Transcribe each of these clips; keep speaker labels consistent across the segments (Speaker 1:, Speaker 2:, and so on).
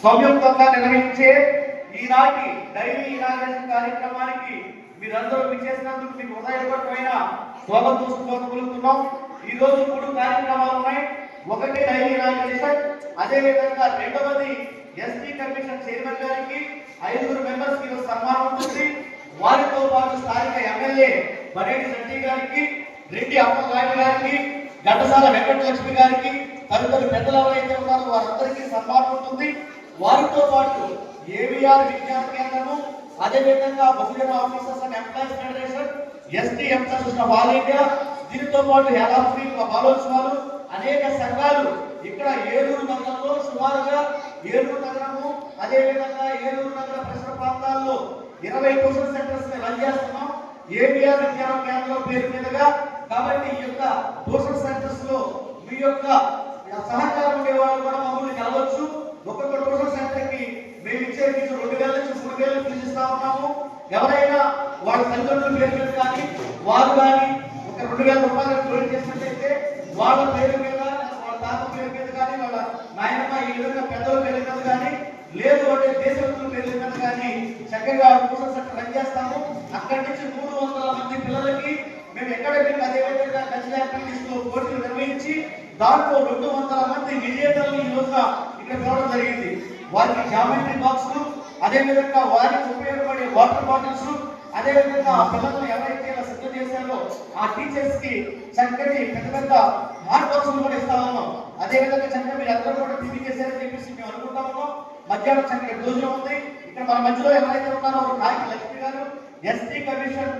Speaker 1: సంయుక్తంగా నిర్వహించే ఈనాటి డైలీ ఇనాగ్రేషన్ కార్యక్రమానికి మీరందరూ విచ్చేసినందుకు మీకు హృదయపూర్వకమైన స్వాగతం పలుకుతున్నాం. ఈ రోజు 3 కార్యక్రమాలు ఉన్నాయి. ఒకటి డైలీ ఇనాగ్రేషన్, అదే విధంగా రెండవది ఎస్టీ కమిషన్ చైర్మన్ గారికి 5 మెంబర్స్ కి సన్మానం ఉంటుంది. వారితో పాటు స్థానిక ఎమ్మెల్యే బరేడి శెట్టి గారికి, రెడ్డి అప్పలరాయుడు గారికి, ఘంటసాల వెంకటలక్ష్మి గారికి, తదితర పెద్దలు ఎవరైతే ఉన్నారో వారందరికీ సన్మానం ఉంటుంది. వారితో పాటు ఏవిఆర్ విజ్ఞాన కేంద్రము, అదేవిధంగా Bahujan officers and employees federation, ST employees of all India, దీనితో పాటు హెలాఫ్రీ బాలోత్సవాలు, అనేక సంఘాలు ఇక్కడ ఏలూరు నగరంలో సుమారుగా ఏలూరు నగరము, అదేవిధంగా ఏలూరు నగర పరిసర ప్రాంతాల్లో 20 ట్యూషన్ సెంటర్స్ రన్ చేస్తున్నాం ఏవిఆర్ విజ్ఞాన కేంద్రం పేరు మీదుగా. కాబట్టి ఈ యొక్క ట్యూషన్ సెంటర్స్ లో మీ యొక్క సహకారం ఉండే వాళ్ళు కూడా మమ్మల్ని కలవచ్చు. ఒక్కొక్క ట్యూషన్ సెంటర్ కి మేము ఇచ్చే ఫీజు 2,000 నుంచి 3,000 ఫీజు ఇస్తా ఉన్నాము. ఎవరైనా వాళ్ళ తల్లిదండ్రుల పేరు మీద కానీ వారు కానీ ఒక 2,000 రూపాయలు డొనేట్ చేసినట్లయితే వాళ్ళ పేరు మీద, వాళ్ళ తాత పేరు మీద కానీ, వాళ్ళ నాయనమ్మ ఈ విధంగా పెద్దల పేరు మీద కానీ, లేదు అంటే దేశభక్తుల పేరు మీద కానీ చక్కగా ట్యూషన్ సెంటర్ రన్ చేస్తాము. అక్కడి నుంచి 300 మంది పిల్లలకి మేము అకాడమిక్ అదేవిధంగా కల్చరల్ యాక్టివిటీస్ లో పోటీలు నిర్వహించి దాంట్లో 200 మంది విజేతలను ఈ రోజున ఇక్కడ చూడడం జరిగింది. వారికి జామెట్రీ బాక్సులు, అదేవిధంగా వారికి ఉపయోగపడే వాటర్ బాటిల్స్, అదేవిధంగా ఆ పిల్లలను ఎవరైతే ఇలా సిద్ధం చేశారో ఆ టీచర్స్ కి చక్కటి పెద్ద హాట్ బాక్సులు కూడా ఇస్తా ఉన్నాం. అదేవిధంగా చక్కగా మీరు అందరూ కూడా టీవీ చేశారని చెప్పేసి మేము అనుకుంటా ఉన్నాం. మధ్యాహ్నం చక్కటి భోజనం ఉంది. ఇక్కడ మన మధ్యలో ఎవరైతే ఉన్నారో నాయకు లక్ష్మి గారు, ఎస్టీ కమిషన్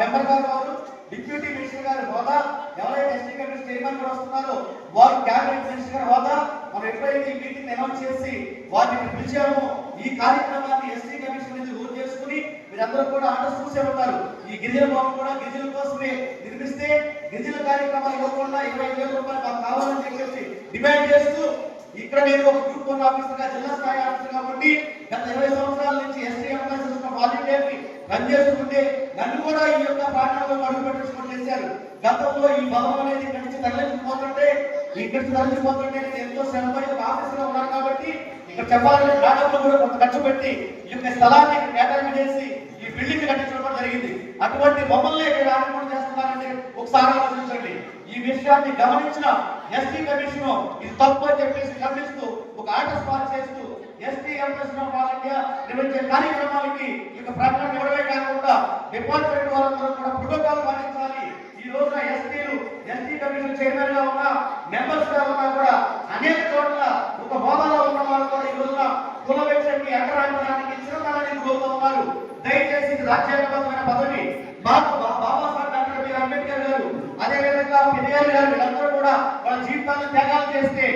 Speaker 1: మెంబర్ గారు, వారు డిప్యూటీ మినిస్టర్ గారి హోదా, ఎవరైతే ఎస్టీ కమిషన్ చైర్మన్ కూడా వస్తున్నారో వారు క్యాబినెట్ మినిస్టర్ గారి హోదా, మనం ఎప్పుడైతే ఈ మీటింగ్ అనౌన్స్ చేసి వారిని పిలిచామో ఈ కార్యక్రమాన్ని ఎస్టీ కమిషన్ నుంచి రూల్ చేసుకుని మీరందరూ కూడా ఆర్డర్స్ చూసే ఉంటారు. ఈ గిరిజన భవన్ కూడా గిరిజనుల కోసమే నిర్మిస్తే గిరిజన కార్యక్రమాలు ఇవ్వకుండా 25,000 రూపాయలు మాకు కావాలని చెప్పేసి డిమాండ్ చేస్తూ ఇక్కడ నేను ఒక గ్రూప్ 1 ఆఫీసర్ గా, జిల్లా స్థాయి ఆఫీసర్ కాబట్టి గత 20 సంవత్సరాల నుంచి ఎస్టీ ఎంప్లాయీస్ వాలంటీర్ని రన్ చేసుకుంటే నన్ను కూడా ఈ యొక్క ప్రాంతంలో అడుగు పెట్టించుకొని చేశారు. గతంలో ఈ భవనం అనేది ఇక్కడి నుంచి తరలించిపోతుంటే నేను ఎంతో శ్రమపడి ఒక ఆఫీసర్ గా ఉన్నాను కాబట్టి ఇక్కడ చెప్పాలంటే రాష్ట్రంలో కూడా కొంత ఖర్చు పెట్టి ఈ యొక్క స్థలాన్ని కేటాయింపు చేసి ఈ బిల్డింగ్ కట్టించడం జరిగింది. అటువంటి మమ్మల్ని ఇక్కడ ఆక్రమణ చేస్తున్నారంటే ఒకసారి ఆలోచించండి. ఈ విషయాన్ని గమనించిన ఎస్టీ కమిషన్ ఇది తప్పు అని చెప్పేసి ఖండిస్తూ ఒక ఆర్డర్ పాస్ చేస్తూ ST employees of all India నిర్వహించే కార్యక్రమాలకి ఇక ప్రకటన ఇవ్వడమే కాకుండా డిపార్ట్మెంట్ వాళ్ళందరూ కూడా ప్రోటోకాల్ పాటించాలి. ఈ రోజున ఎస్టీ కమిషన్ చైర్మన్ గా ఉన్న మెంబర్స్ గా ఉన్నా కూడా అనేక చోట్ల ఒక హోదాలో ఉన్న వాళ్ళు కూడా ఈ రోజున కుల వ్యక్తికి అగ్రహానికి చిరకాలానికి గురవుతూ ఉన్నారు. దయచేసి ఇది రాజ్యాంగబద్ధమైన పదవి. బాబాసాహెబ్ డాక్టర్ బిఆర్ అంబేద్కర్ గారు, అదేవిధంగా పెరియార్ గారు వీళ్ళందరూ కూడా వాళ్ళ జీవితాలను త్యాగాలు చేస్తే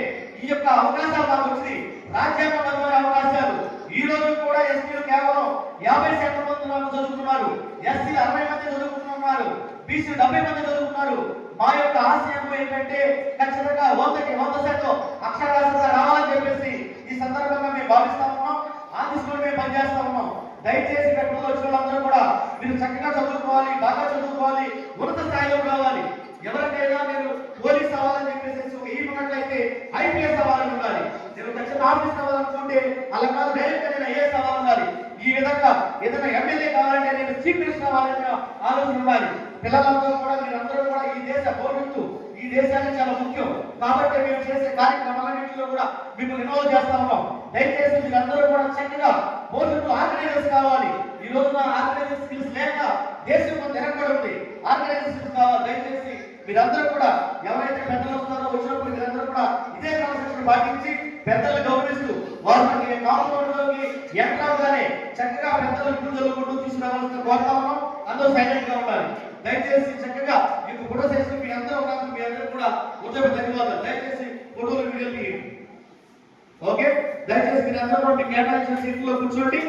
Speaker 1: ఈ యొక్క అవకాశాలు మాకు వచ్చింది, రాజ్యాంగబద్ధమైన అవకాశాలు. ఈ రోజు కూడా ఎస్టీలు కేవలం 50% మంది చదువుకున్నారు, ఎస్సీ 60 మంది చదువుకున్నారు, బీసీ 70 మంది చదువుకున్నారు. మా యొక్క ఆశయం ఏంటంటే ఖచ్చితంగా 100% అక్షరాస్యత రావాలని చెప్పేసి ఈ సందర్భంగా మేము భావిస్తా ఉన్నాం. ఆ దిశలో మేము పనిచేస్తా ఉన్నాం. దయచేసి ఇక్కడ వచ్చిన వాళ్ళందరూ కూడా మీరు చక్కగా చదువుకోవాలి, బాగా చదువుకోవాలి, ఉన్నత స్థాయిలో రావాలి. ఎవరికైనా మీరు పోలీస్ అవ్వాలని చెప్పేసి ఒక ఈ ఉన్నట్లయితే ఐపీఎస్ అవ్వాలని ఉండాలి. నేను ఖచ్చితంగా ఆఫీస్ అవ్వాలనుకుంటే అలా కాదు, డైరెక్ట్ నేను ఐఏఎస్ అవ్వాలని ఉండాలి. ఈ విధంగా ఏదైనా ఎమ్మెల్యే కావాలంటే నేను చీఫ్ మినిస్టర్ అవ్వాలనే ఆలోచన ఉండాలి. పిల్లలందరూ కూడా మీరందరూ కూడా ఈ దేశ భవిష్యత్తు, ఈ దేశానికి చాలా ముఖ్యం. కాబట్టి మేము చేసే కార్యక్రమాలన్నింటిలో కూడా మిమ్మల్ని ఇన్వాల్వ్ చేస్తా ఉన్నాం. దయచేసి మీరందరూ కూడా చక్కగా భవిష్యత్తు ఆర్గనైజర్స్ కావాలి. ఈ రోజున ఆర్గనైజర్ స్కిల్స్ లేక దేశం కొంత వెనకబడి ఉంది. ఆర్గనైజర్ స్కిల్స్ కావాలి. దయచేసి మీరందరూ కూడా ఎవరైతే పెద్దలు వస్తారో వచ్చినప్పుడు మీరందరూ కూడా ఇదే క్రమశిక్షణ పాటించి పెద్దలను గౌరవిస్తూ వారికి కాంపౌండ్లోకి ఎంట్రాగానే చక్కగా పెద్దలు ఇప్పుడు చదువుకుంటూ తీసుకురావాల్సిన కోరుతా ఉన్నాం. అందరూ సైలెంట్ గా ఉండాలి. దయచేసి చక్కగా మీకు ఫోటో సెషన్ మీ అందరూ ఉన్నారు, మీ అందరూ కూడా ఉద్యోగ ధన్యవాదాలు. దయచేసి ఫోటోలు వీడియోలు తీయండి. ఓకే, దయచేసి మీరు అందరూ కూడా మీ కేటాయించిన సీట్లో కూర్చోండి.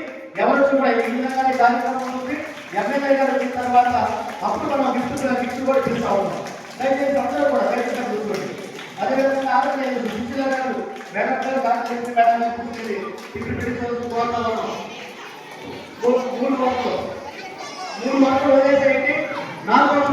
Speaker 1: ఎవరు కూడా ఈ విధంగానే కార్యక్రమం ఉంది. ఎమ్మెల్యే గారు వచ్చిన తర్వాత అప్పుడు మనం గిఫ్ట్ కూడా చేస్తా ఉన్నాం. దయచేసి అందరూ కూడా దయచేసి కూర్చోండి. అదేవిధంగా ఆరోగ్య సుశీల గారు మేడం గారు కార్యక్రమం మేడం కూర్చొని ఇక్కడ పెట్టి కోరుతా ఉన్నాం. 3 వరకు వదిలేసేయండి. 4